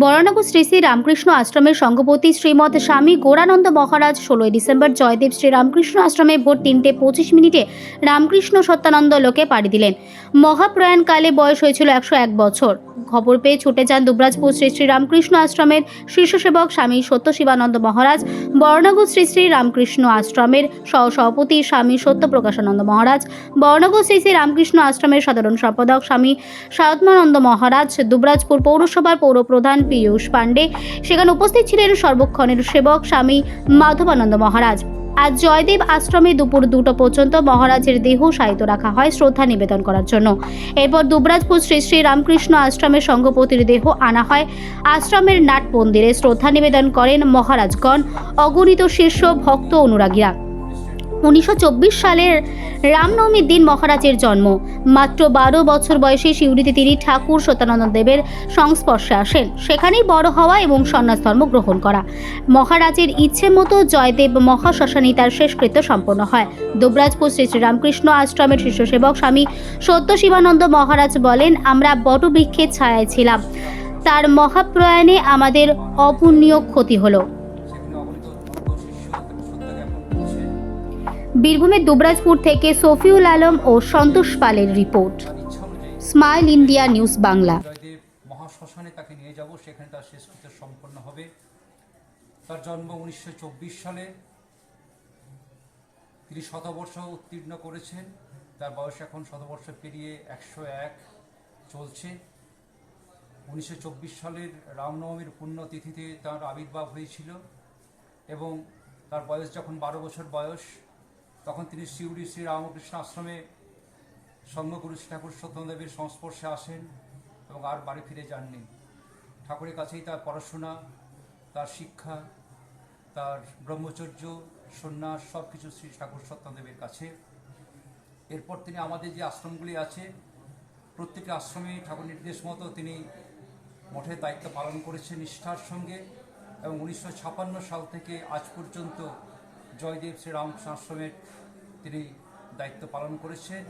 বরানগর শ্রী শ্রী রামকৃষ্ণ আশ্রমের সঙ্ঘপতি শ্রীমৎ স্বামী গৌরানন্দ মহারাজ 16 ডিসেম্বর জয়দেব শ্রী রামকৃষ্ণ আশ্রমে ভোর 3:25 রামকৃষ্ণ সত্যানন্দ লোকে পাড়ি দিলেন। মহাপ্রয়াণকালে বয়স হয়েছিল 101 বছর। খবর পেয়ে ছুটে যান দুবরাজপুর শ্রী শ্রী রামকৃষ্ণ আশ্রমের শীর্ষসেবক স্বামী সত্যশিবানন্দ মহারাজ, বরানগর শ্রী শ্রী রামকৃষ্ণ আশ্রমের সহসভাপতি স্বামী সত্যপ্রকাশানন্দ মহারাজ, বরানগর শ্রী শ্রী রামকৃষ্ণ আশ্রমের সাধারণ সম্পাদক স্বামী সায়তমানন্দ মহারাজ, দুবরাজপুর পৌরসভার পৌরপ্রধান পীয়ূষ পাণ্ডে। সেখানে উপস্থিত ছিলেন সর্বক্ষণের সেবক স্বামী মাধবানন্দ মহারাজ। আজ জয়দেব আশ্রমে দুপুর 2টা পর্যন্ত মহারাজের দেহ শায়িত রাখা হয় শ্রদ্ধা নিবেদন করার জন্য। এরপর দুবরাজপুর শ্রী শ্রী রামকৃষ্ণ আশ্রমের সঙ্ঘপতির দেহ আনা হয় আশ্রমের নাট মন্দিরে। শ্রদ্ধা নিবেদন করেন মহারাজগণ, অগণিত শীর্ষ ভক্ত অনুরাগীরা। 1924 সালের রামনবমীর দিন মহারাজের জন্ম। মাত্র 12 বছর বয়সে সিউড়িতে তিনি ঠাকুর সত্যানন্দ দেবের সংস্পর্শে আসেন। সেখানেই বড় হওয়া এবং সন্ন্যাস ধর্ম গ্রহণ করা। মহারাজের ইচ্ছে মতো জয়দেব মহাশ্মশানে তার শেষকৃত্য সম্পন্ন হয়। দুবরাজপুর শ্রী শ্রী রামকৃষ্ণ আশ্রমের শীর্ষসেবক স্বামী সত্যশিবানন্দ মহারাজ বলেন, আমরা বটবৃক্ষের ছায়ায় ছিলাম। তার মহাপ্রয়াণে আমাদের অপূর্ণীয় ক্ষতি হলো। বীরভূমের দুবরাজপুর থেকে সফিউল আলম ও সন্তোষ পালের report, smile India news Bangla. Joydeb মহাশ্মশানে তাকে নিয়ে যাব, সেখানে তার শেষকৃত্য সম্পন্ন হবে। তার জন্ম 1924 সালে। তিনি শতবর্ষ উত্তীর্ণ করেছেন। তার বয়স এখন শতবর্ষ পেরিয়ে 101 চলছে। 1924 সালের রামনবমীর পুণ্যতিথিতে তার আবির্ভাব হয়েছিল এবং তার বয়স যখন 12 বছর বয়স, তখন তিনি সিউড়ি শ্রী রামকৃষ্ণ আশ্রমে সঙ্ঘগুরু শ্রী ঠাকুর সত্যনারায়ণদেবের সংস্পর্শে আসেন এবং আর বাড়ি ফিরে যাননি। ঠাকুরের কাছেই তার পড়াশোনা, তার শিক্ষা, তার ব্রহ্মচর্য, সন্ন্যাস সব কিছু শ্রী ঠাকুর সত্যনারায়ণদেবের কাছে। এরপর তিনি আমাদের যে আশ্রমগুলি আছে, প্রত্যেকটি আশ্রমে ঠাকুর নির্দেশ মতো তিনি মঠের দায়িত্ব পালন করেছেন নিষ্ঠার সঙ্গে এবং 1956 সাল থেকে আজ পর্যন্ত জয়দেব শ্রী রামকৃষ্ণ আশ্রমের তিনি দায়িত্ব পালন করেছেন।